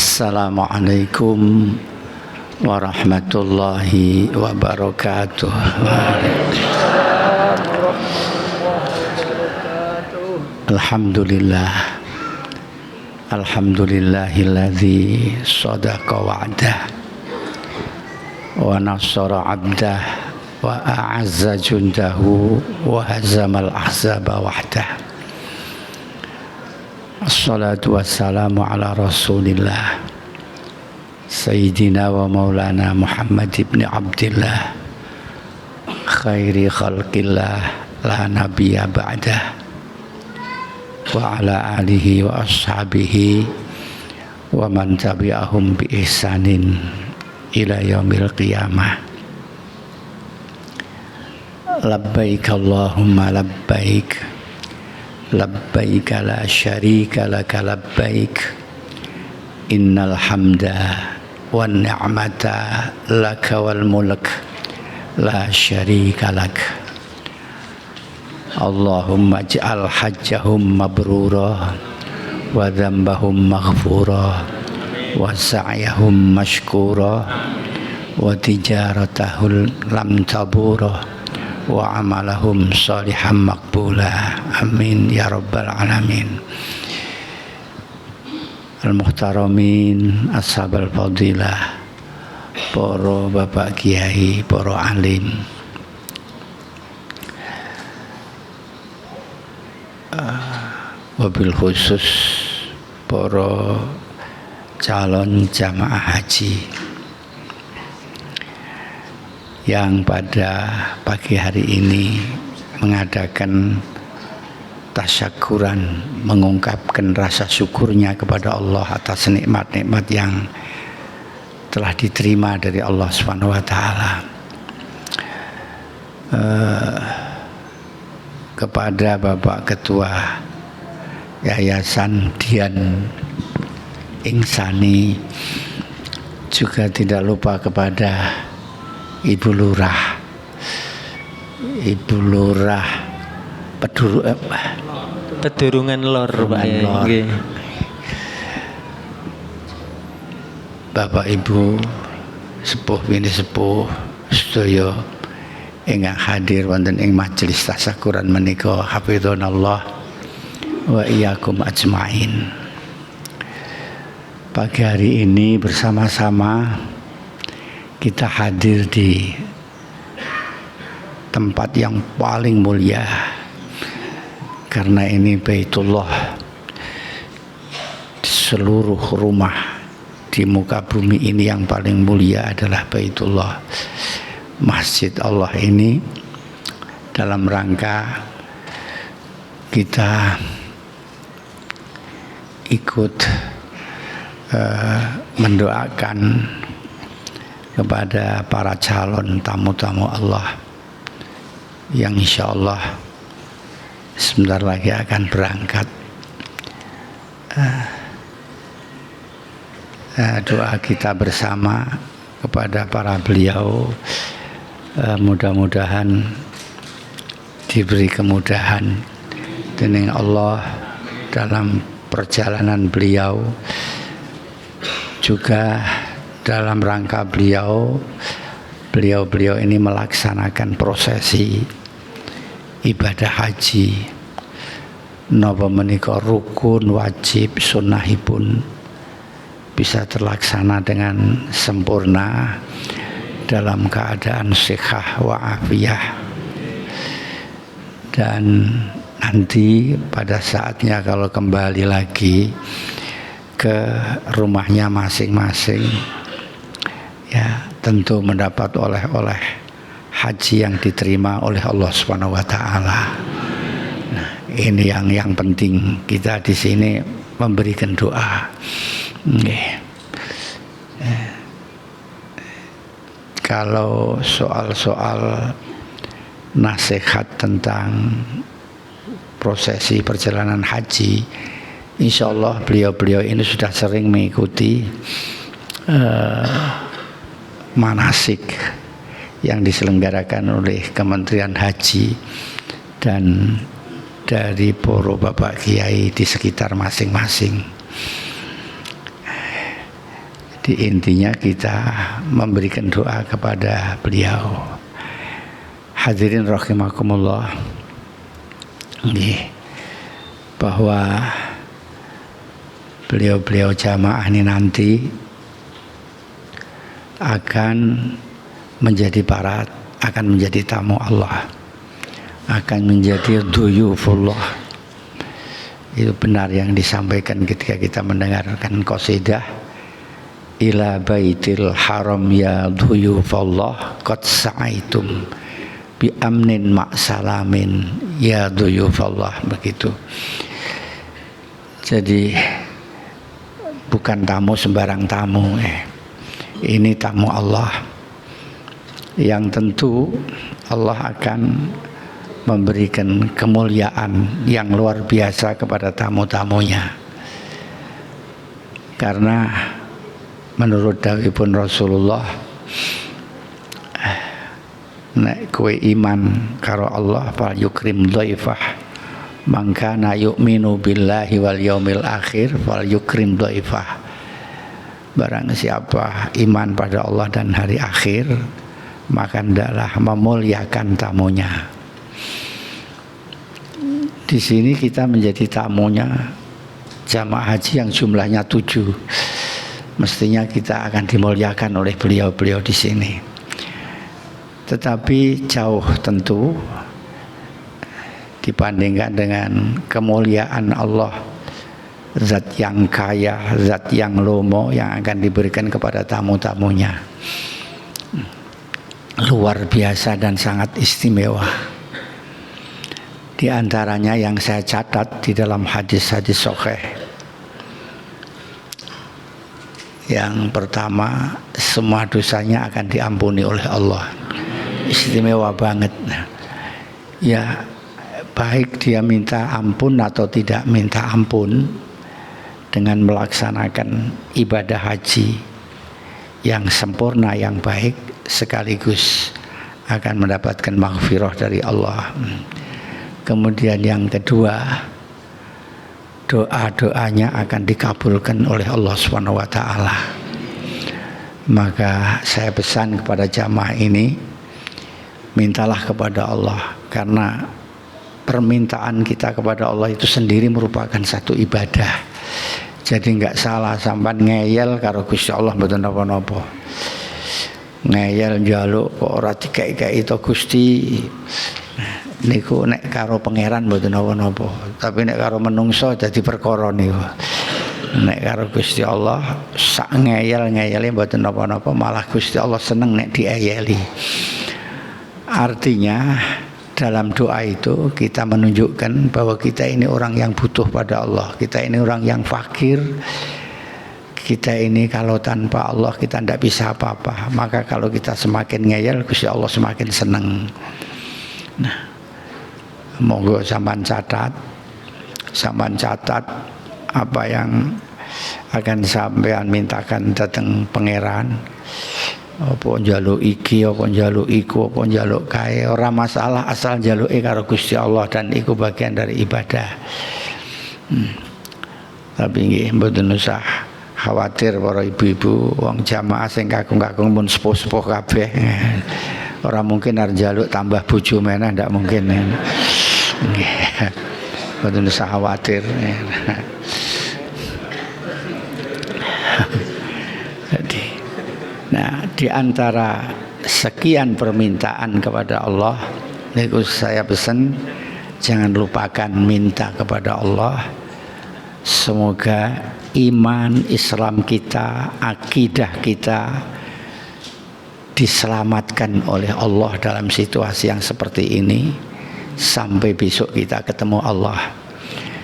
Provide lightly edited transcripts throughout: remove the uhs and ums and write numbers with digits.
Assalamualaikum warahmatullahi wabarakatuh. Alhamdulillah. Alhamdulillahilladzi shadaqa wa'dah wa nasara 'abdah wa a'azza jundahu wa hazamal ahzaba wahdah. Assalatu wassalamu ala rasulillah Sayyidina wa maulana Muhammad ibn Abdillah khairi khalqillah la nabiyya ba'dah wa ala alihi wa ashabihi wa man tabi'ahum bi ihsanin ila yaumil qiyamah. Labbaik Allahumma labbaik labbaik la syarika laka labbaik innal hamda wan ni'mata laka wal mulk la syarika lak. Allahumma ij'al hajjahum mabrura wa dhanbahum maghfura wa sa'yahum mashkura wa tijaratahum lam tabura wa amalahum salihan maqbula. Amin ya rabbal alamin. Al-muhtaramin ashabal fadilah, para bapak kiai, para alim, wabil khusus para calon jamaah haji yang pada pagi hari ini mengadakan tasyakuran, mengungkapkan rasa syukurnya kepada Allah atas nikmat-nikmat yang telah diterima dari Allah Subhanahu wa taala. Kepada Bapak Ketua Yayasan Dian Insani, juga tidak lupa kepada Ibu Lurah Pedurungan Lor, Pak. Nggih. Bapak Ibu sepuh bini sepuh sedaya ingkang hadir wonten ing majelis tasyakuran menika, hafizanallah wa iyyakum ajmain. Pagi hari ini bersama-sama kita hadir di tempat yang paling mulia, karena ini Baitullah. Seluruh rumah di muka bumi ini yang paling mulia adalah Baitullah, masjid Allah ini. Dalam rangka kita ikut mendoakan kepada para calon tamu-tamu Allah yang insya Allah sebentar lagi akan berangkat. Doa kita bersama kepada para beliau, mudah-mudahan diberi kemudahan dening Allah dalam perjalanan beliau, juga dalam rangka beliau ini melaksanakan prosesi ibadah haji napa menika rukun wajib sunnahipun bisa terlaksana dengan sempurna dalam keadaan sihah wa afiyah. Dan nanti pada saatnya kalau kembali lagi ke rumahnya masing-masing, ya tentu mendapat oleh-oleh haji yang diterima oleh Allah Subhanahu wa taala. Nah, ini yang penting kita di sini memberikan doa. Kalau soal-soal nasihat tentang prosesi perjalanan haji, insya Allah beliau-beliau ini sudah sering mengikuti manasik yang diselenggarakan oleh Kementerian Haji dan dari para bapak kiai di sekitar masing-masing. Di intinya kita memberikan doa kepada beliau. Hadirin rahimakumullah, bahwa beliau-beliau jamaah ini nanti akan menjadi akan menjadi tamu Allah, akan menjadi duyufullah. Itu benar yang disampaikan ketika kita mendengarkan qasidah ila baitil haram ya duyufallah qad sa'aitum bi amnin ma'salamin ya duyufallah, begitu. Jadi bukan tamu sembarang tamu, ini tamu Allah yang tentu Allah akan memberikan kemuliaan yang luar biasa kepada tamu-tamunya. Karena menurut dawuhipun Rasulullah, nek kowe iman karo Allah fal yukrim dhaifah, mangkana yu'minu billahi wal yaumil akhir fal yukrim dhaifah. Barang siapa iman pada Allah dan hari akhir, maka hendaklah memuliakan tamunya. Di sini kita menjadi tamunya jamaah haji yang jumlahnya 7. Mestinya kita akan dimuliakan oleh beliau-beliau di sini. Tetapi jauh tentu dibandingkan dengan kemuliaan Allah, zat yang kaya, zat yang lomo yang akan diberikan kepada tamu-tamunya. Luar biasa dan sangat istimewa. Di antaranya yang saya catat di dalam hadis-hadis sahih. Yang pertama, semua dosanya akan diampuni oleh Allah. Istimewa banget. Ya, baik dia minta ampun atau tidak minta ampun, dengan melaksanakan ibadah haji yang sempurna, yang baik, sekaligus akan mendapatkan maghfirah dari Allah. Kemudian yang kedua, doa-doanya akan dikabulkan oleh Allah SWT. Maka saya pesan kepada jamaah ini, mintalah kepada Allah, karena permintaan kita kepada Allah itu sendiri merupakan satu ibadah. Jadi enggak salah sampean ngeyel karo Gusti Allah mboten napa-napa. Ngeyel njaluk kok ora dikek-keki to Gusti. Niku nek karo pangeran mboten napa-napa, tapi nek karo menungso dadi perkara niku. Nek karo Gusti Allah sak ngeyel-ngeyele mboten napa-napa, malah Gusti Allah seneng nek dieyeli. Artinya dalam doa itu kita menunjukkan bahwa kita ini orang yang butuh pada Allah, kita ini orang yang fakir, kita ini kalau tanpa Allah kita tidak bisa apa-apa. Maka kalau kita semakin ngeyel, Gusti Allah semakin senang. Nah, monggo sampean catat apa yang akan sampean mintakan datang pangeran. Apa njaluk iki, apa njaluk iku, apa njaluk kae, ora masalah asal njaluke karo Gusti Allah dan iku bagian dari ibadah. Tapi nggih mboten usah khawatir para ibu-ibu, wong jamaah sing kakung-kakung pun sepuh-sepuh kabeh. Ora mungkin arep njaluk tambah bojo meneh, ndak mungkin. Nggih. Mboten usah khawatir. Nah, di antara sekian permintaan kepada Allah, niku saya pesan jangan lupakan minta kepada Allah. Semoga iman Islam kita, akidah kita diselamatkan oleh Allah dalam situasi yang seperti ini sampai besok kita ketemu Allah.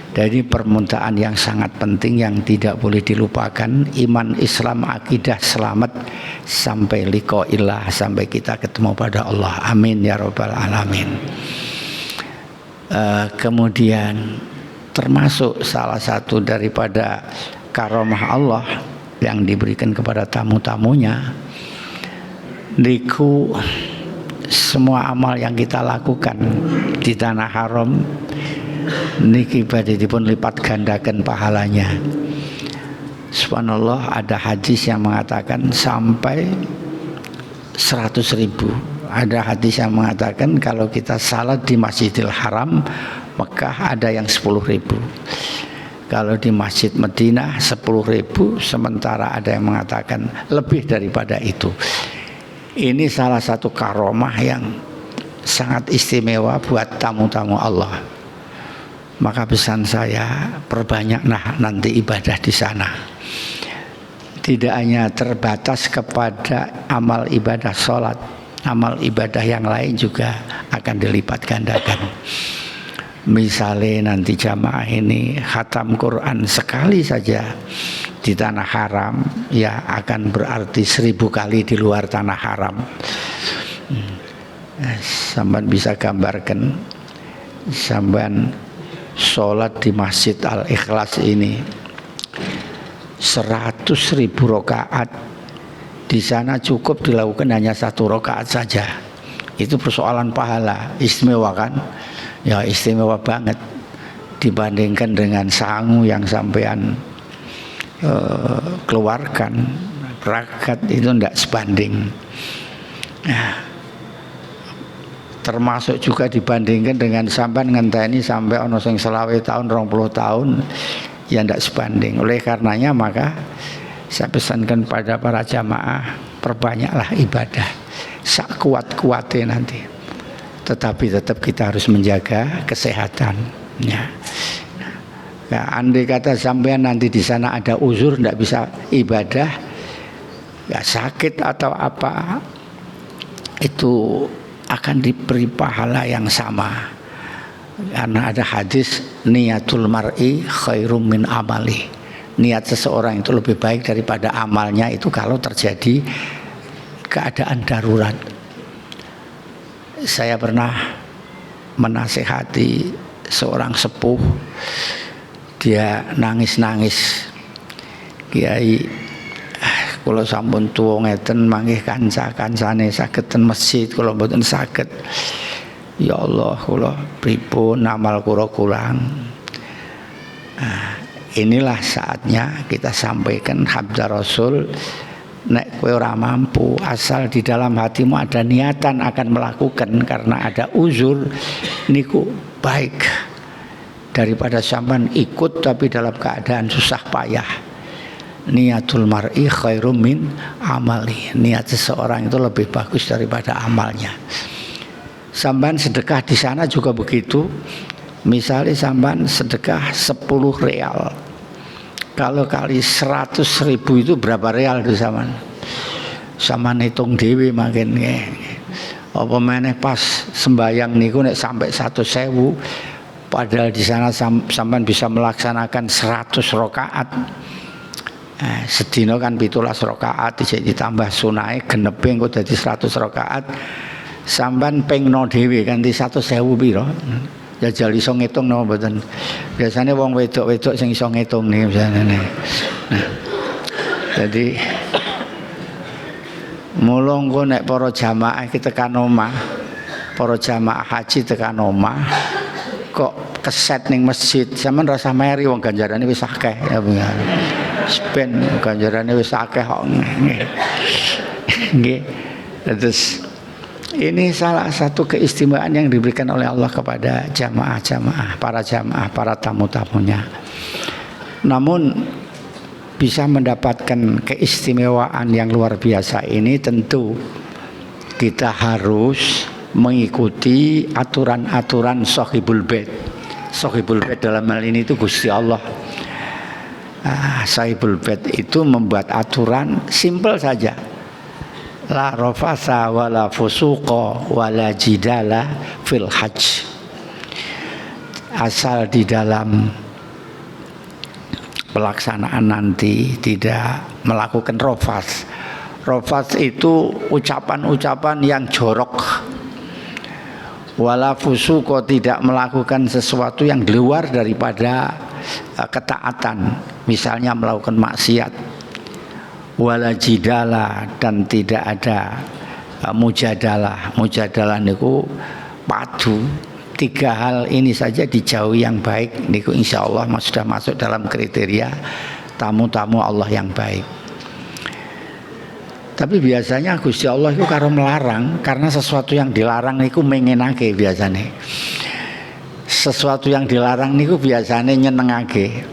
Jadi permintaan yang sangat penting yang tidak boleh dilupakan, iman Islam akidah selamat sampai liqa'illah, sampai kita ketemu pada Allah. Amin ya rabbal alamin. Kemudian termasuk salah satu daripada karomah Allah yang diberikan kepada tamu-tamunya, niku semua amal yang kita lakukan di tanah haram niki badhe dipun lipat gandakan pahalanya. Subhanallah, ada hadis yang mengatakan sampai 100.000. Ada hadis yang mengatakan kalau kita salat di Masjidil Haram Mekah ada yang 10.000. Kalau di Masjid Madinah 10.000, sementara ada yang mengatakan lebih daripada itu. Ini salah satu karomah yang sangat istimewa buat tamu-tamu Allah. Maka pesan saya, perbanyaklah nanti ibadah di sana. Tidak hanya terbatas kepada amal ibadah sholat, amal ibadah yang lain juga akan dilipat gandakan. Misalnya nanti jamaah ini khatam Quran sekali saja di tanah haram, ya akan berarti 1000 kali di luar tanah haram. Sampai bisa gambarkan, sampai sholat di Masjid Al-Ikhlas ini 100.000 rakaat, di sana cukup dilakukan hanya 1 rakaat saja. Itu persoalan pahala, istimewa kan? Ya istimewa banget dibandingkan dengan sangu yang sampean keluarkan. Rakaat itu tidak sebanding. Nah, termasuk juga dibandingkan dengan sampean ngenteni sampai ono sing 20 tahun 20 tahun, ya tidak sebanding. Oleh karenanya maka saya pesankan pada para jamaah, perbanyaklah ibadah sak kuat-kuatnya nanti, tetapi tetap kita harus menjaga kesehatan ya. Nah, andai kata sampean nanti di sana ada uzur tidak bisa ibadah, ya sakit atau apa, itu akan diberi pahala yang sama. Karena ada hadis niatul mar'i khairum min amali. Niat seseorang itu lebih baik daripada amalnya itu kalau terjadi keadaan darurat. Saya pernah menasihati seorang sepuh, dia nangis-nangis, Kiai, kalau sampun tuwa ngeten mangke kanca-kancane sageden masjid, kalau mboten saged ya Allah kula pripun amal kula kurang. Inilah saatnya kita sampaikan sabda Rasul, nek kowe ora mampu, asal di dalam hatimu ada niatan akan melakukan karena ada uzur, niku baik daripada sampean ikut tapi dalam keadaan susah payah. Niatul mar'i khairum min amali. Niat seseorang itu lebih bagus daripada amalnya. Sampean sedekah di sana juga begitu. Misalnya sampean sedekah 10 real, kalau kali 100.000 itu berapa real itu sampean? Sampean hitung dhewe makin apa meneh pas sembayang niku nek sampai 100.000, padahal di sana sampean bisa melaksanakan 100 rakaat. Sedina kan 17 rakaat ditambah sunahe genepe engko dadi 100 rakaat. Sampean pengno dhewe kanthi 100.000 pira? Jajal iso ngitung napa mboten? Biasane wong wedok-wedok sing iso ngitung nih biasane. Nah, jadi mulung ku nek para jamaah iki tekan omah, para jamaah haji tekan omah kok keset ning masjid, sampean rasa meri wong ganjarane wis akeh ya bener. Spen ganjarane wis akeh kok. Nggih. Terus ini salah satu keistimewaan yang diberikan oleh Allah kepada jamaah-jamaah, para tamu-tamunya. Namun bisa mendapatkan keistimewaan yang luar biasa ini tentu kita harus mengikuti aturan-aturan Shahibul Bait. Shahibul Bait dalam hal ini itu Gusti Allah. Shahibul Bait itu membuat aturan simpel saja. La rafasa wala fusuqa wala jidala fil hajj. Asal di dalam pelaksanaan nanti tidak melakukan rafas. Rafas itu ucapan-ucapan yang jorok. Wala fusuqa, tidak melakukan sesuatu yang luar daripada ketaatan, misalnya melakukan maksiat. Wala jidala, dan tidak ada mujadalah. Mujadalah niku padu. 3 hal ini saja dijauhi yang baik niku insyaallah sudah masuk dalam kriteria tamu-tamu Allah yang baik. Tapi biasanya Gusti Allah itu karo melarang, karena sesuatu yang dilarang niku mengenake biasanya. Sesuatu yang dilarang niku biasanya nyenengake.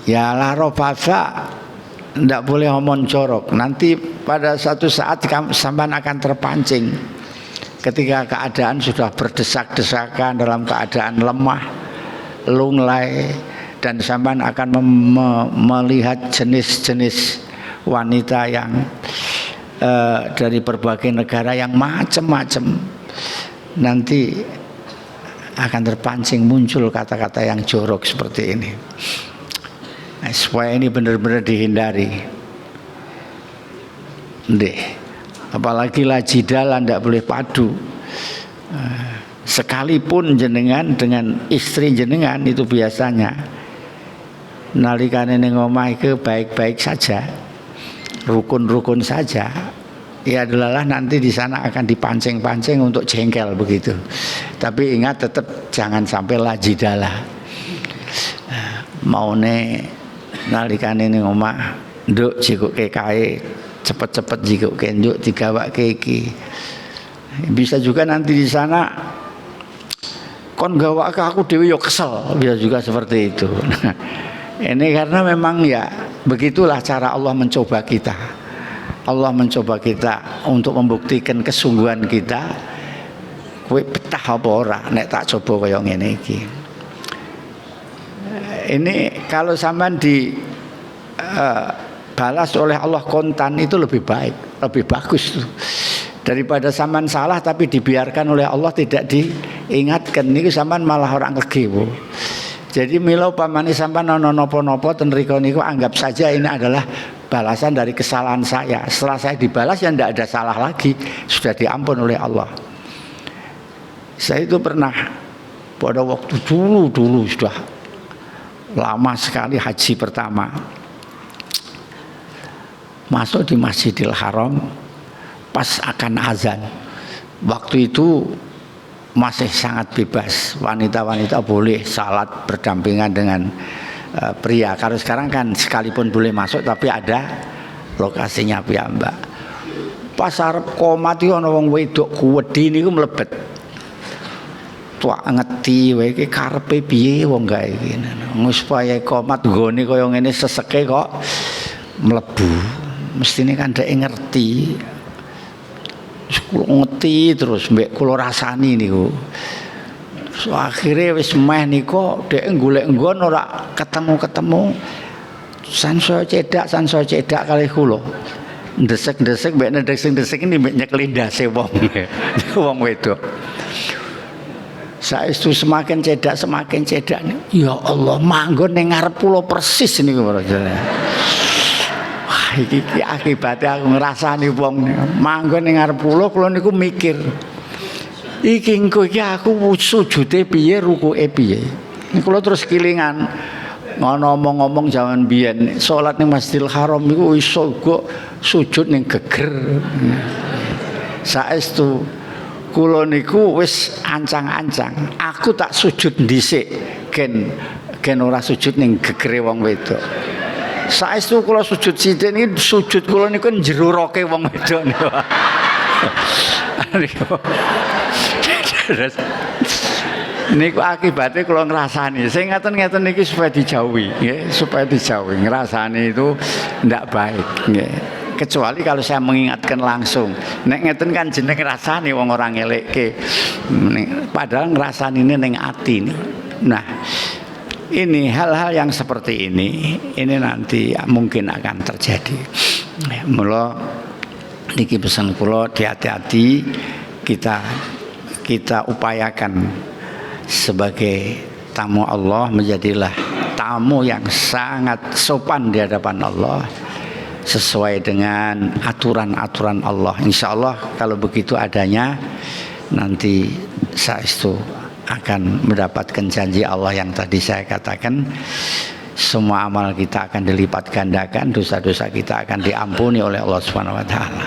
Ya la rafasa, ndak boleh ngomong jorok. Nanti pada satu saat sampean akan terpancing ketika keadaan sudah berdesak-desakan, dalam keadaan lemah, lunglai, dan sampean akan melihat jenis-jenis wanita yang dari berbagai negara yang macam-macam. Nanti akan terpancing muncul kata-kata yang jorok seperti ini. Nah, supaya ini benar-benar dihindari. Apalagi la jidala, tidak boleh padu. Sekalipun jenengan dengan istri jenengan itu biasanya nalikane ning omah iku baik-baik saja, rukun-rukun saja, ya adalah nanti di sana akan dipancing-pancing untuk jengkel begitu. Tapi ingat, tetap jangan sampai la jidala. Maune nalikane ning omah nduk jikuke kae, cepet-cepet jikuke nduk digawake iki. Bisa juga nanti di sana kon gawake aku dhewe yo kesel, bisa juga seperti itu. Ini karena memang ya begitulah cara Allah mencoba kita. Allah mencoba kita untuk membuktikan kesungguhan kita. Kowe betah apa ora nek tak coba kaya ngene iki. Ini kalau sampean balas oleh Allah kontan itu lebih baik, lebih bagus tuh. Daripada sampean salah tapi dibiarkan oleh Allah tidak diingatkan, niku sampean malah orang kegewo. Jadi mila upamane sampean ana napa-napa ten rika niku anggap saja ini adalah balasan dari kesalahan saya. Setelah saya dibalas ya tidak ada salah lagi, sudah diampun oleh Allah. Saya itu pernah pada waktu dulu sudah lama sekali haji pertama, masuk di Masjidil Haram pas akan azan. Waktu itu masih sangat bebas, wanita-wanita boleh salat berdampingan dengan pria. Kalau sekarang kan sekalipun boleh masuk tapi ada lokasinya piyambak. Pas arep qomat iki ana wong wedok kuwedi niku mlebet. Tuak ngeti wae iki karepe piye wong gawe iki. Wis supaya qomat nggone kaya ngene seseke kok mlebu. Mestine kan dhek ngerti. Kula ngeti terus mbek kula rasani niku. So, akhirnya wis meh nika dhek golek nggon ora ketemu-ketemu. Sanso cedak kali kula. Ndesek-ndesek mbek ndesek-ndesek ini mbek nyekeli ndase wong. Wong wedok. Saestu semakin cedak ya Allah manggon ning ngarep kula persis niku. Iki akibatnya aku ngrasani wong manggon ning ngarep kula niku mikir iki engko iki aku sujude piye rukuke piye. Kula terus kilingan ngono omong-omong jaman biyen salat ning Masjidil Haram niku iso uga sujud ning geger. Saestu kula niku wis ancang-ancang aku tak sujud dhisik gen ora sujud ning gegere wong wedok. Saestu kula sujud sithik niki sujud kula niku njero roke wong wedok niku. Niku akibatnya kula ngrasani. Sing ngeten-ngeten niki supaya dijauhi, nggih, supaya dijauhi. Ngrasani itu ndak baik, nggih. Kecuali kalau saya mengingatkan langsung. Nek ngeten kan jeneng ngrasani wong ora ngelekke. Padahal ngrasani ini ning ati. Nah, ini hal-hal yang seperti ini nanti mungkin akan terjadi. Mula niki pesan kula hati-hati, kita upayakan sebagai tamu Allah menjadilah tamu yang sangat sopan di hadapan Allah sesuai dengan aturan-aturan Allah. Insya Allah kalau begitu adanya nanti saestu akan mendapatkan janji Allah yang tadi saya katakan. Semua amal kita akan dilipat gandakan, dosa-dosa kita akan diampuni oleh Allah Subhanahu wa taala.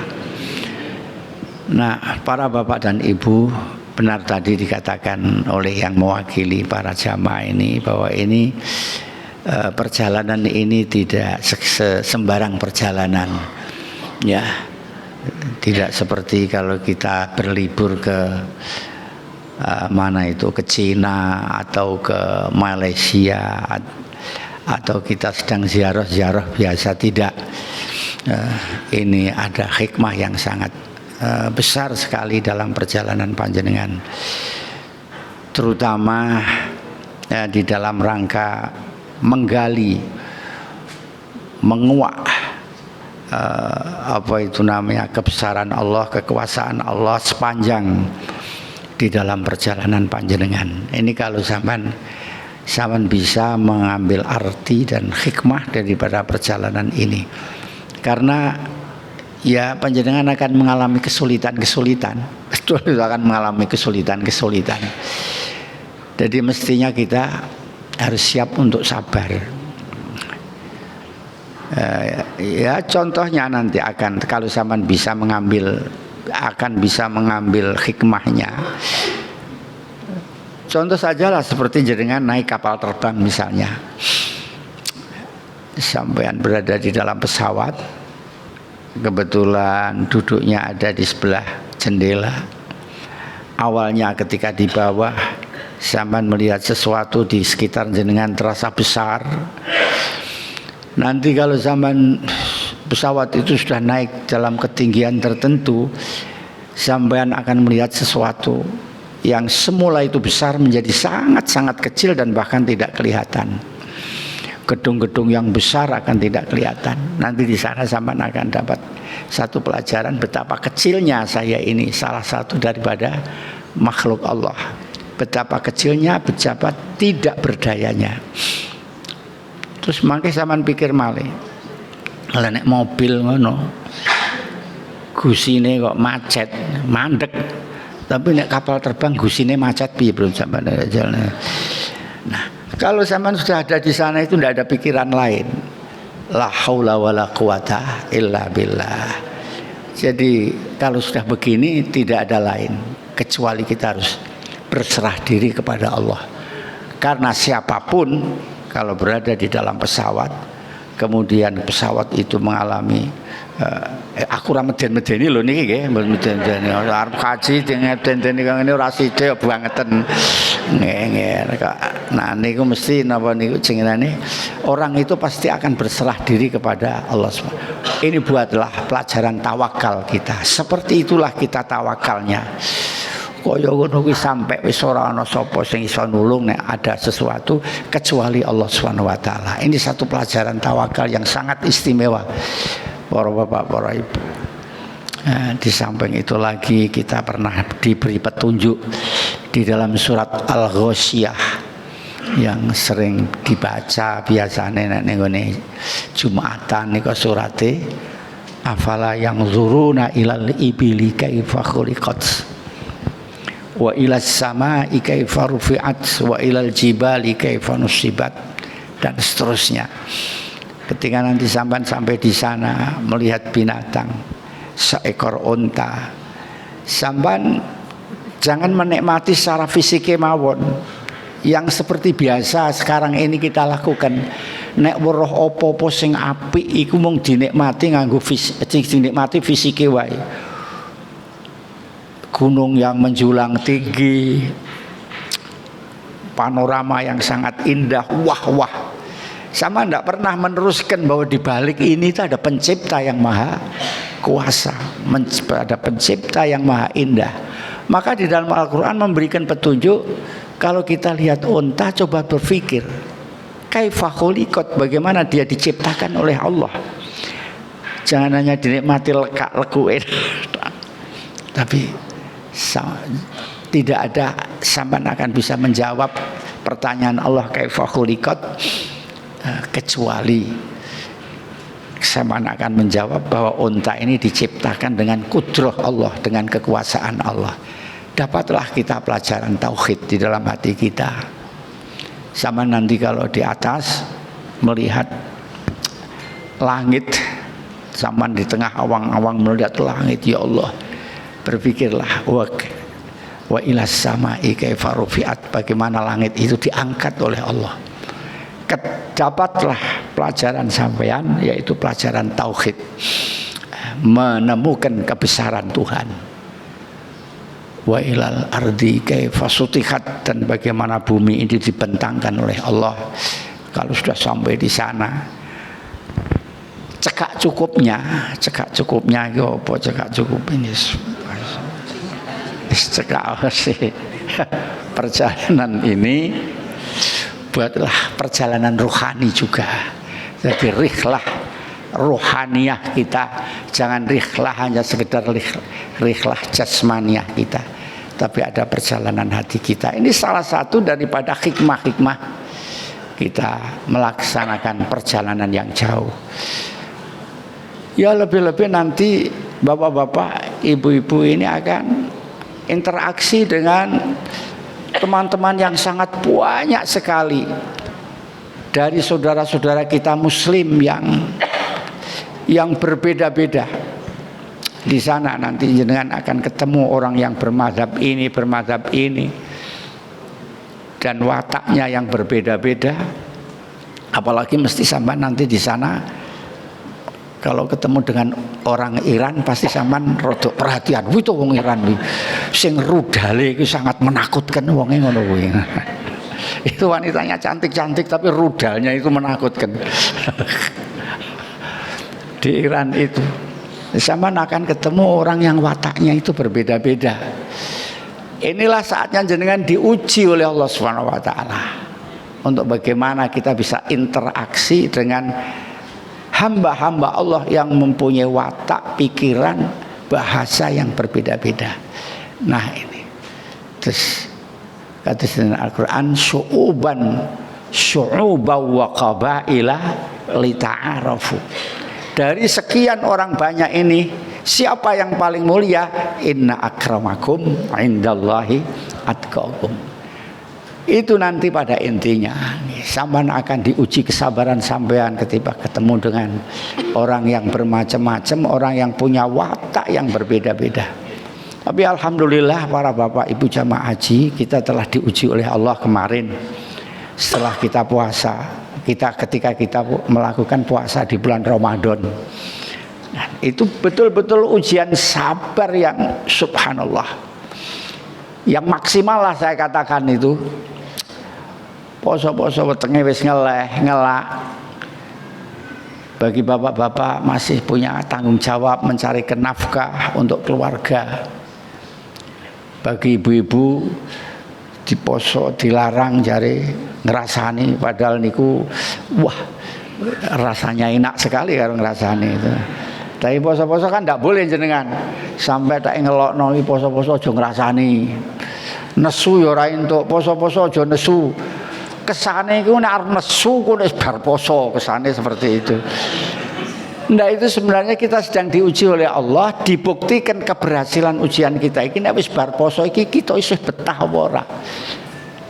Nah, para bapak dan ibu, benar tadi dikatakan oleh yang mewakili para jamaah ini bahwa ini perjalanan ini tidak sembarang perjalanan, ya, tidak seperti kalau kita berlibur ke mana itu, ke Cina atau ke Malaysia, atau kita sedang ziarah biasa. Tidak, ini ada hikmah yang sangat besar sekali dalam perjalanan panjenengan, terutama di dalam rangka menggali, menguak apa itu namanya, kebesaran Allah, kekuasaan Allah sepanjang di dalam perjalanan panjenengan. Ini kalau sampean bisa mengambil arti dan hikmah daripada perjalanan ini, karena ya panjenengan akan mengalami kesulitan-kesulitan, betul, akan mengalami kesulitan-kesulitan. Jadi mestinya kita harus siap untuk sabar. Ya contohnya nanti akan, kalau sampean bisa mengambil hikmahnya. Contoh sajalah seperti jenengan naik kapal terbang misalnya. Sampean berada di dalam pesawat, kebetulan duduknya ada di sebelah jendela. Awalnya ketika di bawah, sampean melihat sesuatu di sekitar jenengan terasa besar. Nanti kalau sampean pesawat itu sudah naik dalam ketinggian tertentu, sampean akan melihat sesuatu yang semula itu besar menjadi sangat-sangat kecil dan bahkan tidak kelihatan. Gedung-gedung yang besar akan tidak kelihatan. Nanti di sana sampean akan dapat satu pelajaran betapa kecilnya saya ini, salah satu daripada makhluk Allah. Betapa kecilnya, betapa tidak berdayanya. Terus mangke sampean pikir malih, lah nek mobil ngono gusine kok macet, mandek. Tapi nek kapal terbang gusine macet piye bro sampean jalan. Nah, kalau sampean sudah ada di sana itu tidak ada pikiran lain. La haula wala quwata illa billah. Jadi kalau sudah begini tidak ada lain kecuali kita harus berserah diri kepada Allah. Karena siapapun kalau berada di dalam pesawat, kemudian pesawat itu mengalami aku ora meden-medeni lho niki nggih, meden-medeni arep kaji ngeden-medeni kang ngene ora sithik bangeten. Nggih. Nah niku mesti napa niku jenengane, orang itu pasti akan berserah diri kepada Allah SWT. Ini buatlah pelajaran tawakal kita. Seperti itulah kita tawakalnya. Kaya ngono kuwi sampai wis ora ana sapa sing iso nulung nek ada sesuatu kecuali Allah Subhanahu wa taala. Ini satu pelajaran tawakal yang sangat istimewa. Para bapak, para ibu. Di samping itu lagi kita pernah diberi petunjuk di dalam surat Al-Ghasyiyah yang sering dibaca biasanya nek ngene Jumatan niku surate afala yang zuruna ilal ibili kaifa khuliqat wa ilas samai kaifa rufi'at wa ilal jibali kaifa nusibat, dan seterusnya. Ketika nanti sampai di sana melihat binatang seekor unta, sampean jangan menikmati secara fisik mawon yang seperti biasa sekarang ini kita lakukan. Nek weruh apa-apa sing apik iku mung dinikmati nganggo dinikmati fisike wae. Gunung yang menjulang tinggi, panorama yang sangat indah, wah. Sama tidak pernah meneruskan bahwa di balik ini itu ada pencipta yang maha kuasa, ada pencipta yang maha indah. Maka di dalam Al-Quran memberikan petunjuk, kalau kita lihat unta, coba berpikir kaifa khuliqat, bagaimana dia diciptakan oleh Allah. Jangan hanya dinikmati lekuk-lekuin, tapi tidak ada sampean akan bisa menjawab pertanyaan Allah kaifa khuliqat kecuali sampean akan menjawab bahwa unta ini diciptakan dengan kudrah Allah, dengan kekuasaan Allah. Dapatlah kita pelajaran tauhid di dalam hati kita. Sama nanti kalau di atas melihat langit, sama di tengah awang-awang melihat langit, ya Allah, berpikirlah wa ilas samai kaifa rufi'at, bagaimana langit itu diangkat oleh Allah. dapatlah pelajaran sampean, yaitu pelajaran tauhid, menemukan kebesaran Tuhan. Wa ilal ardi kaifa sutihat, dan bagaimana bumi ini dibentangkan oleh Allah. Kalau sudah sampai di sana, cekak cukupnya yo apa cekak cukup ini cekak sih. Perjalanan ini buatlah perjalanan rohani juga. Jadi rihlah rohaniyah kita, jangan rihlah hanya sekedar rihlah jasmaniah kita, tapi ada perjalanan hati kita. Ini salah satu daripada hikmah-hikmah kita melaksanakan perjalanan yang jauh. Ya lebih-lebih nanti bapak-bapak, ibu-ibu ini akan interaksi dengan teman-teman yang sangat banyak sekali dari saudara-saudara kita muslim yang berbeda-beda. Di sana nanti jenengan akan ketemu orang yang bermadzhab ini dan wataknya yang berbeda-beda. Apalagi mesti sampai nanti di sana kalau ketemu dengan orang Iran pasti sampean rodok perhatian. Kuwi to wong Iran kuwi. Sing rudale iku sangat menakutkan wonge ngono kuwi. Itu wanitanya cantik-cantik tapi rudalnya itu menakutkan. Di Iran itu sampean akan ketemu orang yang wataknya itu berbeda-beda. Inilah saatnya jenengan diuji oleh Allah Subhanahu wa taala untuk bagaimana kita bisa interaksi dengan hamba-hamba Allah yang mempunyai watak, pikiran, bahasa yang berbeda-beda. Nah ini terus kata Al-Quran, syu'uban wa qabaila lita'arafu. Dari sekian orang banyak ini, siapa yang paling mulia? Inna akramakum indallahi atqakum. Itu nanti pada intinya sampean akan diuji kesabaran sampean ketika ketemu dengan orang yang bermacam-macam, orang yang punya watak yang berbeda-beda. Tapi alhamdulillah para bapak ibu jamaah haji, kita telah diuji oleh Allah kemarin setelah kita puasa, ketika kita melakukan puasa di bulan Ramadan. Nah, itu betul-betul ujian sabar yang subhanallah, yang maksimal lah saya katakan itu. Poso-poso wetenge wis ngelak. Bagi bapak-bapak masih punya tanggung jawab mencarikan nafkah untuk keluarga. Bagi ibu-ibu di poso dilarang jari ngerasani, padahal niku wah rasanya enak sekali kalau ngerasani itu. Tapi poso-poso kan tidak boleh jenengan sampai tak ngelokno poso-poso aja ngerasani. Nesu ya ora entuk, poso-poso aja nesu. Kesane iku nek arep nesu ku wis bar poso, kesane seperti itu. Nah itu sebenarnya kita sedang diuji oleh Allah, dibuktikan keberhasilan ujian kita iki nek wis bar poso iki kita isih betah apa ora.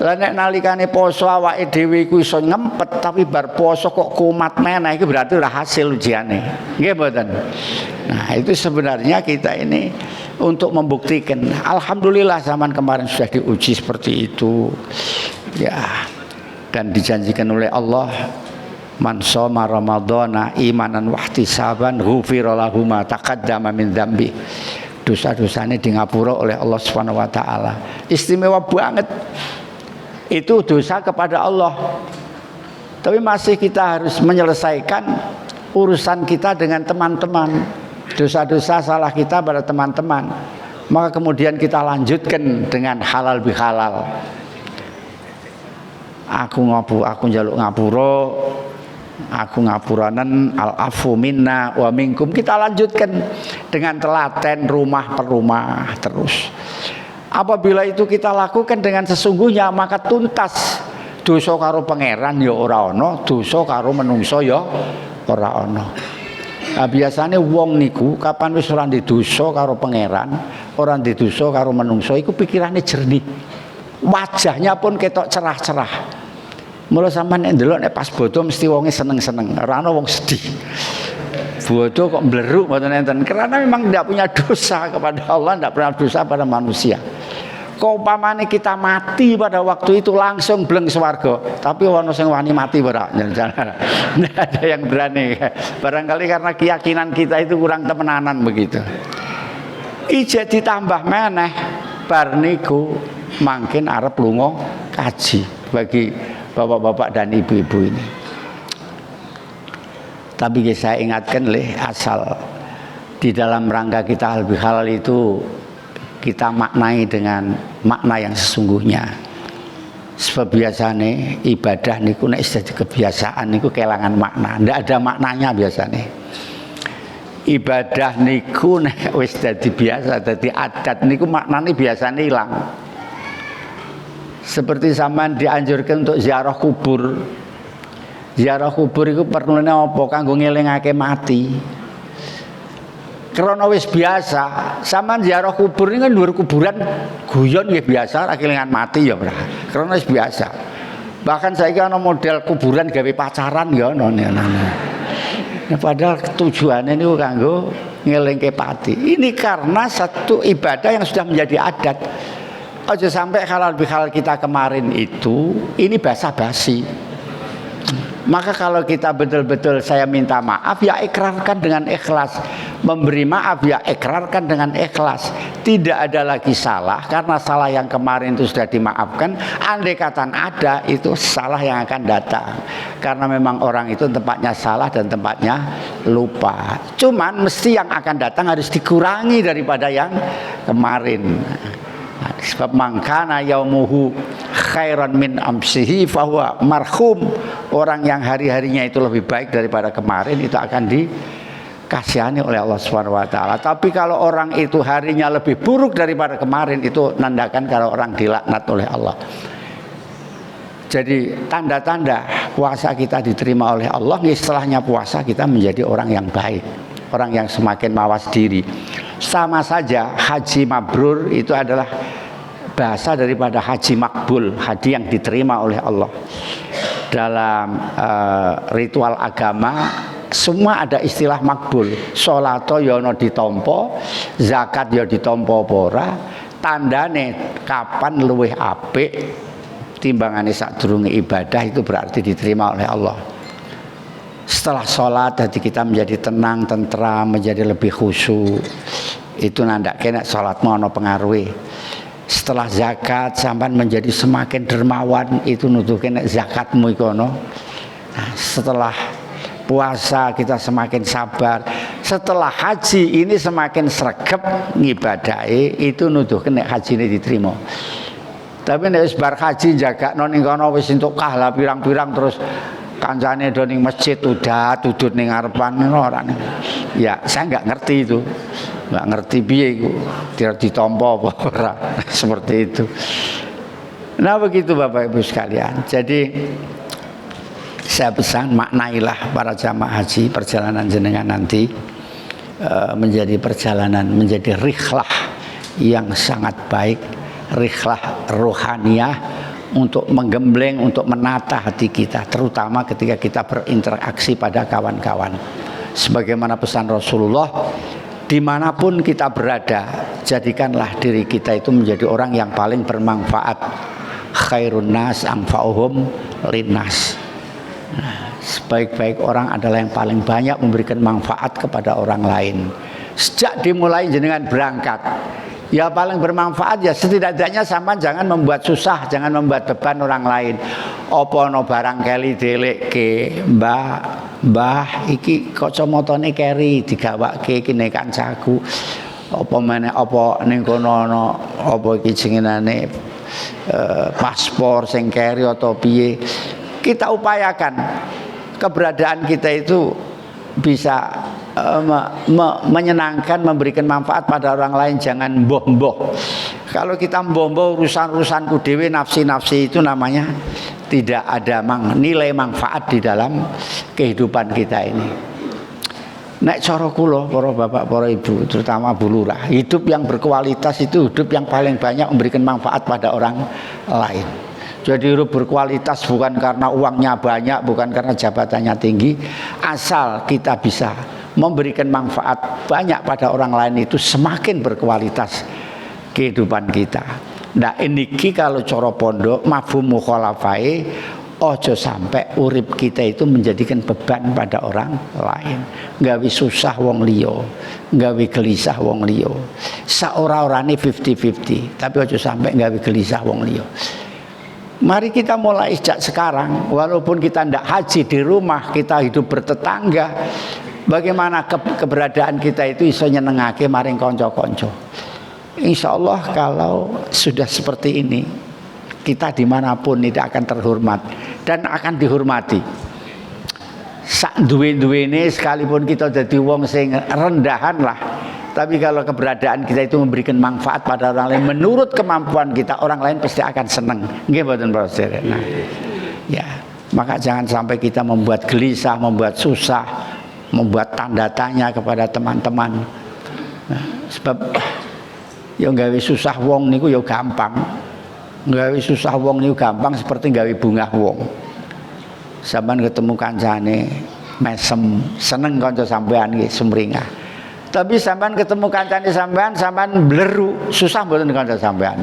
Lah nek nalikane poso awake dhewe iku iso ngempet tapi bar poso kok kumat meneh iki berarti ora hasil ujiane. Nggih mboten. Nah, itu sebenarnya kita ini untuk membuktikan. Alhamdulillah zaman kemarin sudah diuji seperti itu. Ya. Dan dijanjikan oleh Allah, man shoma ramadhana imanan wa ihtisaban ghufira lahu ma taqaddama min dzambi. Dosa-dosanya di ngapura oleh Allah Subhanahu wa taala. Istimewa banget. Itu dosa kepada Allah. Tapi masih kita harus menyelesaikan urusan kita dengan teman-teman. Dosa-dosa salah kita pada teman-teman. Maka kemudian kita lanjutkan dengan halal bihalal. Aku njaluk ngapura, aku ngapuranen al-afu minna wa minkum. Kita lanjutkan dengan telaten rumah per rumah terus. Apabila itu kita lakukan dengan sesungguhnya, maka tuntas. Dosa karo pangeran ya ora ana, dosa karo menungso ya ora ana. Nah, biasanya wong niku kapan wis ora ndek dosa karo pangeran, ora ndek dosa karo menungso, iku pikirane jernih. Wajahnya pun ketok cerah-cerah. Mula sampean nek ndelok nek pas bodho mesti wonge seneng-seneng, ora ana wong sedih. Bodho kok mbleruk mboten enten, karena memang tidak punya dosa kepada Allah, tidak pernah dosa pada manusia. Kok umpamane kita mati pada waktu itu langsung bleng swarga, tapi ono sing wani mati ora? Nggak ada yang berani. Barangkali karena keyakinan kita itu kurang temenanan begitu. Ijek ditambah meneh bar niku mangkin arep lunga kaji bagi bapak-bapak dan ibu-ibu ini. Tapi saya ingatkan asal di dalam rangka kita halal bihalal itu kita maknai dengan makna yang sesungguhnya. Sebab biasanya ibadah niku nek jadi kebiasaan niku kelangan makna, ndak ada maknanya biasanya. Ibadah niku nek wis dadi biasa, dadi adat niku maknane biasanya hilang. Seperti sampean dianjurkan untuk ziarah kubur. Ziarah kubur itu perlune apa? Kanggo ngelingake mati. Karena wis biasa, sampean ziarah kubur ini kan dhuwur kuburan guyon nggih biasa, ra kelingan mati ya ora. Karena wis biasa. Bahkan saiki ana model kuburan gawe pacaran ya ono. Nah, padahal tujuannya niku kanggo ngelingke pati. Ini karena satu ibadah yang sudah menjadi adat. Aja sampai halal bihalal kita kemarin itu ini basa-basi. Maka kalau kita betul-betul saya minta maaf ya ikrarkan dengan ikhlas. Memberi maaf ya ikrarkan dengan ikhlas. Tidak ada lagi salah karena salah yang kemarin itu sudah dimaafkan. Andai kata ada itu salah yang akan datang. Karena memang orang itu tempatnya salah dan tempatnya lupa. Cuman mesti yang akan datang harus dikurangi daripada yang kemarin. Sebab mangkana yaumuhu khairan min amsihi fahuwa marhum. Orang yang hari-harinya itu lebih baik daripada kemarin itu akan dikasihani oleh Allah Subhanahu wa taala. Tapi kalau orang itu harinya lebih buruk daripada kemarin itu nandakan kalau orang dilaknat oleh Allah. Jadi tanda-tanda puasa kita diterima oleh Allah, setelahnya puasa kita menjadi orang yang baik, orang yang semakin mawas diri. Sama saja haji mabrur itu adalah bahasa daripada haji makbul, haji yang diterima oleh Allah. Dalam ritual agama semua ada istilah makbul. Sholato yono ditompo, zakat yo ditompo pora. Tandane kapan luweh apik timbangane sadurunge ibadah itu berarti diterima oleh Allah. Setelah sholat jadi kita menjadi tenang, tentram, menjadi lebih khusyuk. Itu nandak kena sholatmu ono pengaruhi. Setelah zakat sampai menjadi semakin dermawan, itu nuduhkan zakatmu ikono. Nah, setelah puasa kita semakin sabar. Setelah haji ini semakin sregep ngibadahi, itu nuduhkan haji ini diterima. Tapi nek wis bar haji jaga ning kono wis entuk kahla pirang-pirang terus kancane do ning masjid udah tudut ning ngarepan ora. Ya, saya enggak ngerti itu. Enggak ngerti piye iku. Ditampa apa ora. Seperti itu. Nah, begitu Bapak Ibu sekalian. Jadi saya pesan maknailah para jamaah haji perjalanan jenengan nanti menjadi perjalanan, menjadi rihlah yang sangat baik, rihlah rohaniyah untuk menggembleng, untuk menata hati kita, terutama ketika kita berinteraksi pada kawan-kawan. Sebagaimana pesan Rasulullah, dimanapun kita berada, jadikanlah diri kita itu menjadi orang yang paling bermanfaat. Khairun nas anfa'uhum linnas. Nah, sebaik-baik orang adalah yang paling banyak memberikan manfaat kepada orang lain. Sejak dimulai jenengan berangkat, ya paling bermanfaat ya setidaknya sama jangan membuat susah, jangan membuat beban orang lain. Apa no barang keli delekke, mbah iki kacamatane keri digawake iki nek kancaku. Apa meneh apa ning kono ana apa iki jenengane paspor sing keri atau piye. Kita upayakan keberadaan kita itu bisa menyenangkan, memberikan manfaat pada orang lain. Jangan mboh-mboh. Kalau kita mboh-mboh urusan-urusanku dewe, nafsi-nafsi, itu namanya tidak ada nilai manfaat di dalam kehidupan kita ini. Nek cara kula para bapak, para ibu, terutama Bu Lurah, hidup yang berkualitas itu hidup yang paling banyak memberikan manfaat pada orang lain. Jadi hidup berkualitas bukan karena uangnya banyak, bukan karena jabatannya tinggi, asal kita bisa memberikan manfaat banyak pada orang lain, itu semakin berkualitas kehidupan kita. Nah ini kalau cara pondok mafhum mukhalafai, ojo sampai urip kita itu menjadikan beban pada orang lain. Gawe susah wong liya, gawe gelisah wong liya. Saora-orane 50-50, tapi ojo sampai gawe gelisah wong liya. Mari kita mulai sejak sekarang, walaupun kita tidak haji di rumah, kita hidup bertetangga, bagaimana keberadaan kita itu iso nyenengake maring konco-konco. Insya Allah kalau sudah seperti ini, kita dimanapun tidak akan terhormat dan akan dihormati. Sak duwe-duwene sekalipun kita jadi wong sing rendahan lah, tapi kalau keberadaan kita itu memberikan manfaat pada orang lain menurut kemampuan kita, orang lain pasti akan senang. Nggih mboten para sedherek. Nah, ya, maka jangan sampai kita membuat gelisah, membuat susah, membuat tanda tanya kepada teman-teman. Nah, sebab ya gawe susah wong niku ya gampang. Gawe susah wong niku gampang seperti gawe bungah wong. Sampeyan ketemu kancane mesem, seneng kanca sampean nggih sumringah. Tapi sampean ketemu kancane sampean bleru, susah mboten kanca sampean.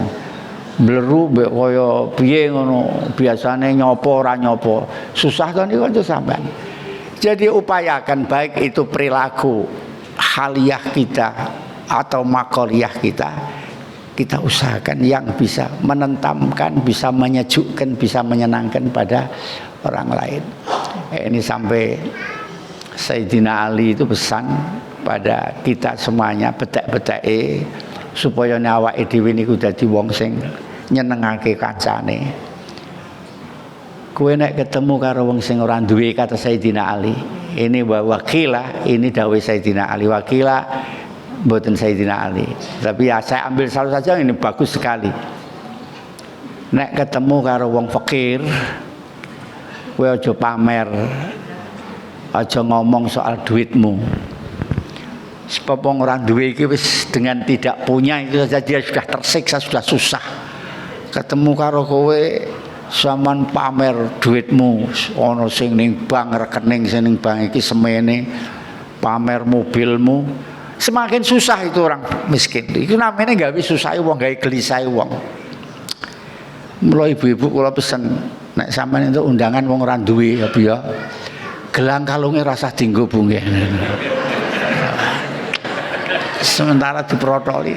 Bleru mbek kaya piye ngono, biasane nyopo ora nyopo. Susah to niku kanca sampean. Jadi upayakan baik itu perilaku haliyah kita atau makoliyah kita usahakan yang bisa menentamkan, bisa menyejukkan, bisa menyenangkan pada orang lain. Ini sampai Sayyidina Ali itu pesan pada kita semuanya, betek-beteke supaya awake dhewe niku dadi wong sing nyenengake kancane. Kowe nek ketemu karo wong sing ora duwe kata Sayyidina Ali, ini wakila, ini dawuh Sayyidina Ali, wakila mboten Sayyidina Ali. Tapi ya saya ambil salah saja, ini bagus sekali. Nek ketemu karo wong fakir, kowe aja pamer, aja ngomong soal duitmu. Sebab wong ora duwe iki wis dengan tidak punya itu saja dia sudah tersiksa, sudah susah. Ketemu karo kowe sampean pamer duitmu, ana sing ning bank, rekening sing ning bank iki semene, pamer mobilmu, semakin susah itu orang miskin. Itu namanya gawe susah wong, gawe gelisah wong. Mula ibu-ibu kula pesen nek sampean itu undangan wong ora duwe ya piye, gelang kalunge rasa dienggo Bu nggih. Sementara diprotoli.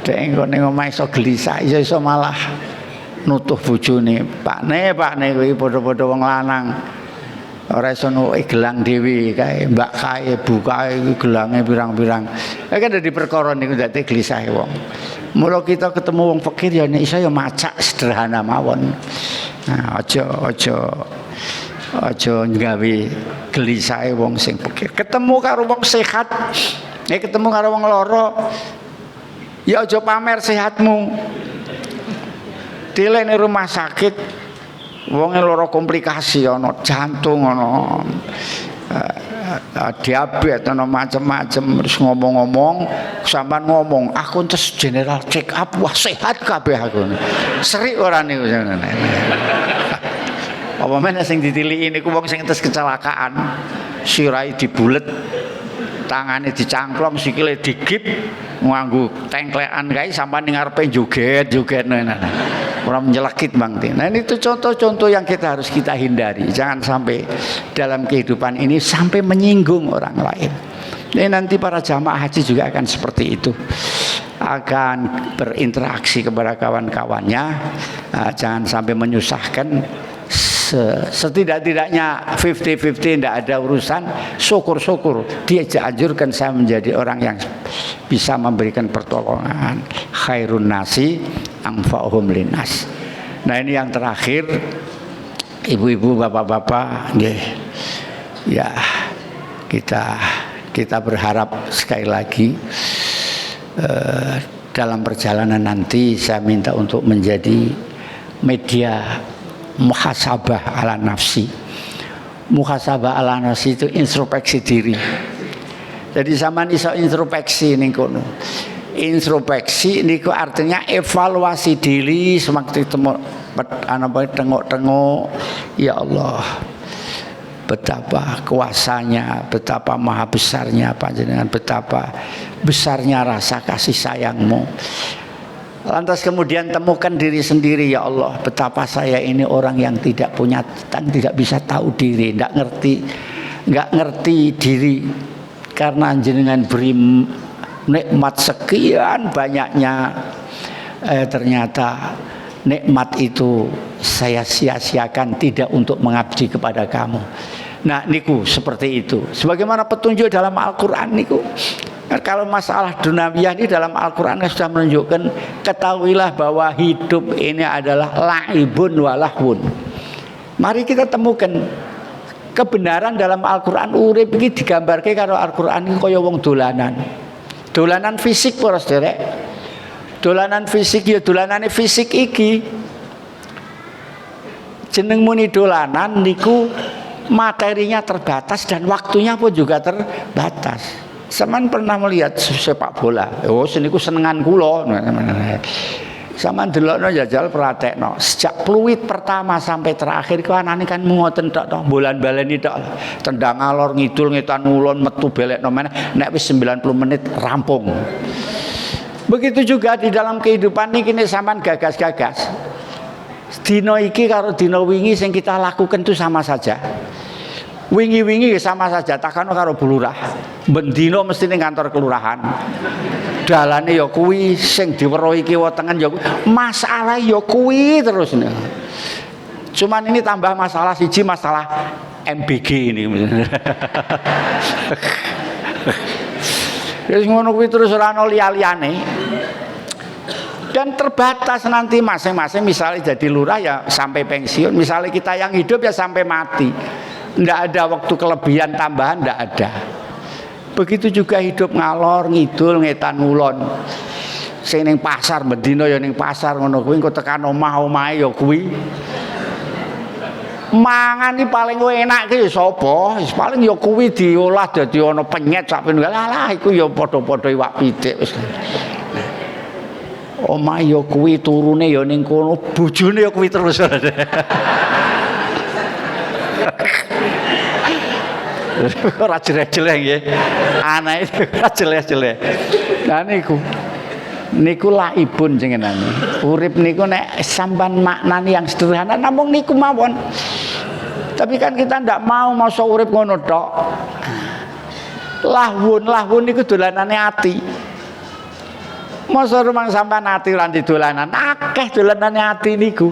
Dek ngene omah iso gelisah, iso malah nutuh bojone. Pakne kuwi padha-padha wong lanang. Ora iso nuki gelang dhewe kae, mbak kae, bu kae iki gelange pirang-pirang. Kan dadi perkara niku dadi gelisah wong. Mula kita ketemu wong fakir ya nek iso ya macak sederhana mawon. Nah, aja nggawe gelisahe wong sing fakir. Ketemu karo wong sehat, ketemu karo wong lara, ya aja pamer sehatmu. Dilek ning rumah sakit, wonge lara komplikasi, ana jantung, ana diabetes, ana macam-macam. Terus ngomong-ngomong, sampean ngomong, aku tes general check up, wah sehat kabeh aku. Serik ora niku jenenge. Apa meneh sing ditiliki niku wong sing tes kecelakaan, sirahe dibulet, tangane dicangklong, sikile digip, nganggo tengklekan kae sampean ning ngarepe joget-joget ora menjelekit Bang. Nah ini itu contoh-contoh yang kita harus hindari. Jangan sampai dalam kehidupan ini sampai menyinggung orang lain. Ini nanti para jamaah haji juga akan seperti itu, akan berinteraksi kepada kawan-kawannya. Jangan sampai menyusahkan. Setidak-tidaknya 50-50 tidak ada urusan. Syukur-syukur dia dianjurkan saya menjadi orang yang bisa memberikan pertolongan. Khairun nasi anfa'uhum linnas. Nah ini yang terakhir, ibu-ibu, bapak-bapak, ya kita berharap sekali lagi dalam perjalanan nanti saya minta untuk menjadi media muhasabah ala nafsi. Muhasabah ala nafsi itu introspeksi diri. Jadi zaman iso introspeksi ning kono. Introspeksi niku artinya evaluasi diri sewaktu tengok-tengok, ya Allah, betapa kuasanya, betapa maha besarnya panjenengan, betapa besarnya rasa kasih sayang-Mu. Lantas kemudian temukan diri sendiri, ya Allah, betapa saya ini orang yang tidak punya, tidak bisa tahu diri, nggak ngerti diri, karena jenengan beri nikmat sekian banyaknya, ternyata nikmat itu saya sia-siakan tidak untuk mengabdi kepada Kamu. Nah niku seperti itu, sebagaimana petunjuk dalam Al-Quran niku. Kalau masalah duniawiyah ini dalam Al-Quran sudah menunjukkan, ketahuilah bahwa hidup ini adalah laibun walahun. Mari kita temukan kebenaran dalam Al-Quran. Urip ini digambarkan kalau Al-Quran ini kaya wong dolanan. Dolanan fisik para sederek. Dolanan fisik ya dolanane fisik iki. Jeneng muni dolanan niku materinya terbatas dan waktunya pun juga terbatas. Saman pernah melihat sepak bola? Oh, seniku senengan kula. Saman delokno jajal pratekno. Sejak peluit pertama sampai terakhir ku anane kan ngoten tok toh, bolan-baleni tok. Tendang alor ngidul ngetan ulun metu belekno meneh. Nek wis 90 menit rampung. Begitu juga di dalam kehidupan niki nek sampean gagas-gagas. Dina iki karo dina wingi sing kita lakukan itu sama saja. Wingi-wingi sama saja, takano karo bulurah. Bendino mesti ning kantor kelurahan. Dalane ya kuwi, sing diweruhi kiwa tengen ya kuwi. Masalah ya kuwi terus. Cuman ini tambah masalah siji, masalah MBG ini. Wis ngono kuwi terus ora ono liya-liyane. Dan terbatas nanti masing-masing, misalnya jadi lurah ya sampai pensiun, misalnya kita yang hidup ya sampai mati. Tidak ada waktu kelebihan tambahan, tidak ada. Begitu juga hidup ngalor ngidul ngetan ulon. Sing ning pasar bendina ya ning pasar ngono kuwi, engko tekan omah-omahe ya kuwi. Mangan iki paling enak ki sapa? Wis paling ya kuwi diolah dadi ana penyet sak ben. Lah iku ya padha-padha iwak pitik wis. Omah ya kuwi, turune ya ning kono, bojone ya kuwi terus. Ora jelek-jelek nggih. Anake ora jelek-jelek. Lah niku laibun jenengan. Urip niku nek sampean maknani yang sederhana namung niku mawon. Tapi kan kita ndak mau masa urip ngono tok. Lahun niku dolanane ati. Masa rumang sampean ati ora dolanan, akeh dolanane ati niku.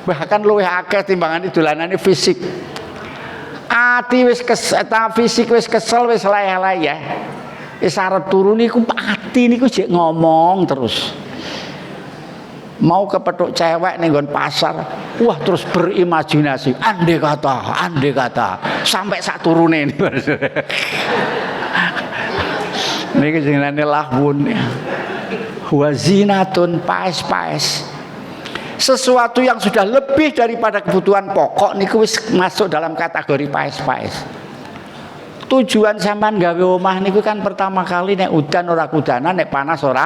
Bahkan luwih akeh timbangane dolanane fisik. Ati wis fisik wis kesel wis leleh ya. Wis arep turu niku ati niku jek ngomong terus. Mau kepethuk cewek ning nggon pasar, wah terus berimajinasi, andai kata sampai sak turune niku. Niki jenenge lahwun. Wazinatun paes. Sesuatu yang sudah lebih daripada kebutuhan pokok niku wis masuk dalam kategori paes. Tujuan sampean gawe omah niku kan pertama kali nek udan ora kudanan, nek panas ora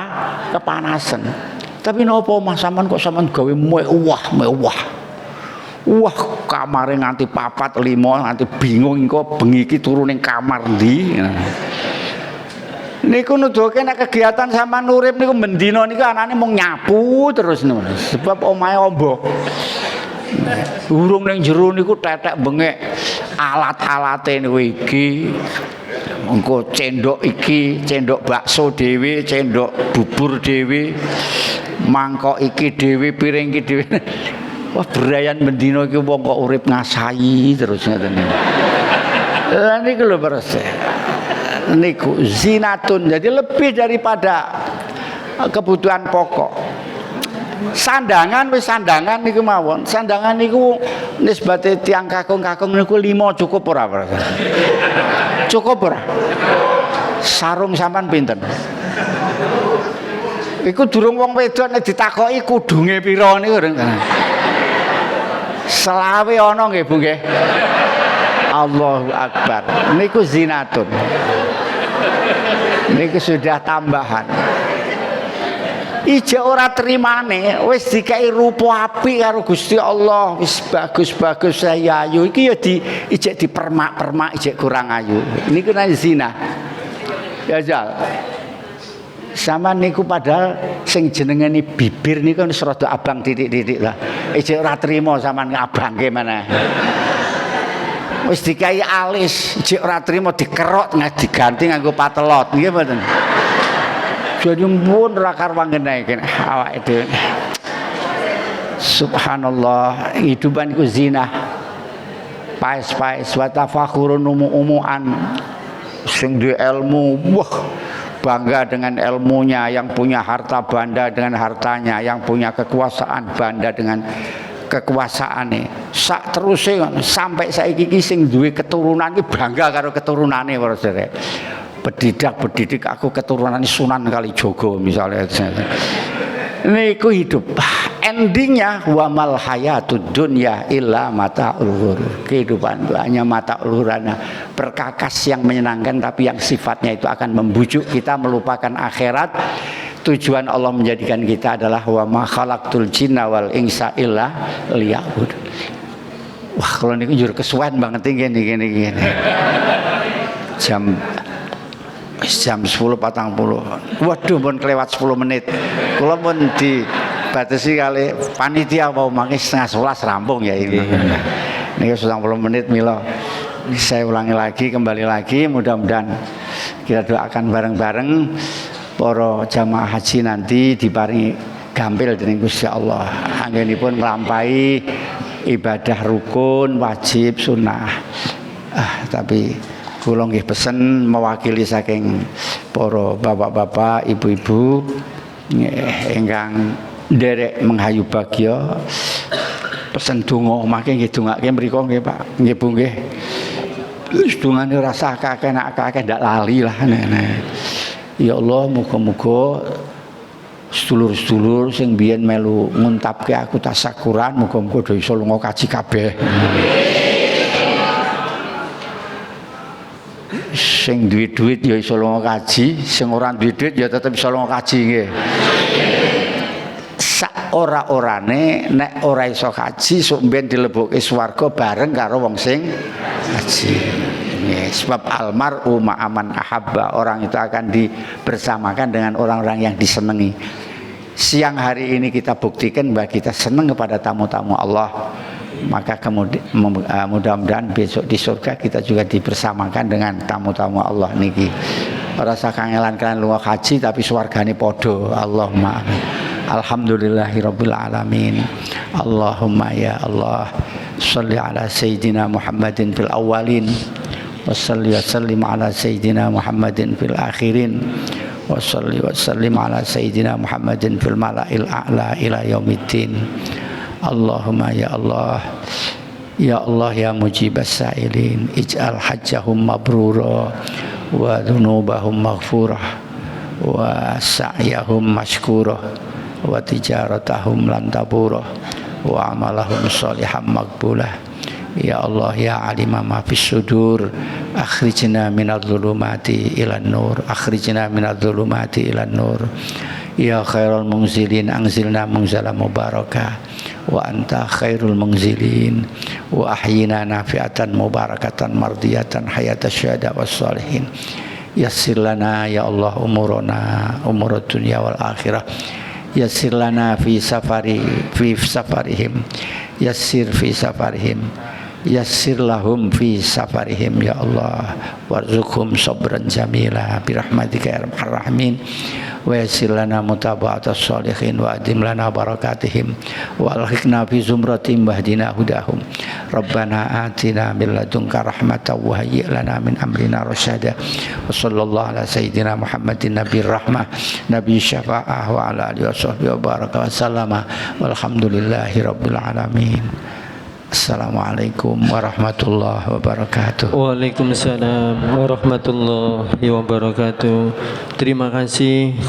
kepanasan. Tapi napa omah sampean kok sampean gawe mewah. Wah, kamare nganti 4, 5 nganti bingung engko bengi iki turu ning kamar ndi. Niku nuduhke nek kegiatan sampean urip niku mendina niku anane mung nyapu terus niku. Sebab omahe ombo. Urung ning jero niku tetek bengek alat-alate niku iki. Engko cendhok iki, cendhok bakso dhewe, cendhok bubur dhewe, mangkok iki dhewe, piring iki dhewe. Wah, berayan mendina iki wong kok urip ngasahi terus ngoten niku. Lah niku lho perse. Niku zinatun, jadi lebih daripada kebutuhan pokok. Sandangan niku mawon. Sandangan niku nisbate tiang kakung niku 5 cukup ora? Cukup ora? Sarung sampean pinten? Iku durung wong wedok nek ditakoki kudunge pira niku ora. Selawe ana nggih Bu nggih. Allahu Akbar. Niku zinatun. Niku sudah tambahan. Ijek ora terimane wis dikai rupa apik karo Gusti Allah, wis bagus-bagus saya ayu iki ya ijek dipermak-permak ijek kurang ayu. Niku nang zina. Ya jal. sama niku padahal sing jenengane bibir niku wis rada abang titik-titik lah. Ijek ora trimo sampean ngabangke meneh. Wis dikai alis, ijek ora trimo dikerok diganti nganggo patelot. Nggih mboten. Jadi pun ra karuan genaken awake dhewe. Subhanallah, hidupan iku zina. Pais-pais wa tafakhurun umuan. Sing duwe ilmu, wah bangga dengan ilmunya, yang punya harta bangga dengan hartanya, yang punya kekuasaan bangga dengan kekuasaane. Sak teruse sampai saiki iki sing duwe keturunan iki bangga karo keturunane para sedherek. Bedidak aku keturunan Sunan Kalijaga misalnya. Niku hidup. Endingnya wa mal hayatud dunya illa mata'ul ghurur. Kehidupan itu hanya mata'ul ghurana, perkakas yang menyenangkan tapi yang sifatnya itu akan membujuk kita melupakan akhirat. Tujuan Allah menjadikan kita adalah wa ma khalaqtul jinna wal insa illa liya'bud. Wah, kalau niku njur kesuwen banget gini. Jam 10.40. Waduh, pun kelewat 10 menit. Kula pun dibatasi kali panitia mau mangke 10:30 rampung ya ini. Niki 90 menit mila. Saya ulangi lagi, kembali lagi, mudah-mudahan kita doakan bareng-bareng para jamaah haji nanti diparingi gampil dening Gusti Allah. Anggenipun nglampahi ibadah rukun, wajib, sunnah. Tapi kula nggih pesen mewakili saking para bapak-bapak, ibu-ibu ingkang nderek menghayu bagya pesen donga mangke nggih dongake mriku nggih Pak. Nggih Bu nggih. Dungane rasa akeh ndak lali lah nek. Ya Allah, muga-muga sedulur-sedulur sing biyen melu nguntapke aku tasyakuran muga-muga do iso lunga kaji kabeh. Sing duwe duit ya iso lunga kaji, sing ora duwe duit ya tetep iso lunga kaji nggih. Sak ora-orane nek ora iso kaji sok mben dilebokke swarga bareng karo wong sing kaji. Nggih, sebab almar'u ma'aman ahabba, orang itu akan dibersamakan dengan orang-orang yang disenangi. Siang hari ini kita buktikan bahwa kita senang kepada tamu-tamu Allah. Maka kemudian mudah-mudahan besok di surga kita juga dibersamakan dengan tamu-tamu Allah niki. Rasa kangelan kalian lunga haji tapi swargane podo. Allahumma alhamdulillahirabbil alamin. Allahumma ya Allah sholli ala sayyidina Muhammadin fil awwalin wa sholli wa sallim ala sayyidina Muhammadin fil akhirin wa sholli wa sallim ala sayyidina Muhammadin fil mala'il a'la ila yaumiddin. Allahumma ya Allah ya Allah ya mujibas sa'ilin ij'al hajjahum mabrura wa dhunubahum maghfurah wa sa'yahum mashkurah wa tijaratahum lan taburah wa amalahum sholihan maqbulah. Ya Allah ya alima ma fis sudur akhrijna minadh-dhulumati ilan nur akhrijna minadh-dhulumati ilan nur. Ya khairul munzilin anzilna munzalan mubarakah wa anta khairul munzilin wa ahyina nafi'atan mubarakatan mardiyatan hayata syuhada was salihin. Yassir lana ya Allah umurana umurud dunya wal akhirah. Yassir lana fi safarihim yassir fi safarihim yassir lahum fi safarihim ya Allah warzuqhum sabran jamila birahmatika ya arhamar rahimin. Wa yassir lana mutaba'atas sholihin wa adim lana barakatihim wa alhiqna fi zumratin wahdina hudahum. Rabbana atina min ladunka rahmatan wa hayyi' lana min amrina rasyada. Wa sallallahu ala sayyidina Muhammadin nabiyir rahmah nabiy syafa'ah wa ala alihi washabbihi wa baraka wa sallama walhamdulillahi rabbil alamin. Assalamualaikum warahmatullahi wabarakatuh. Waalaikumsalam warahmatullahi wabarakatuh. Terima kasih.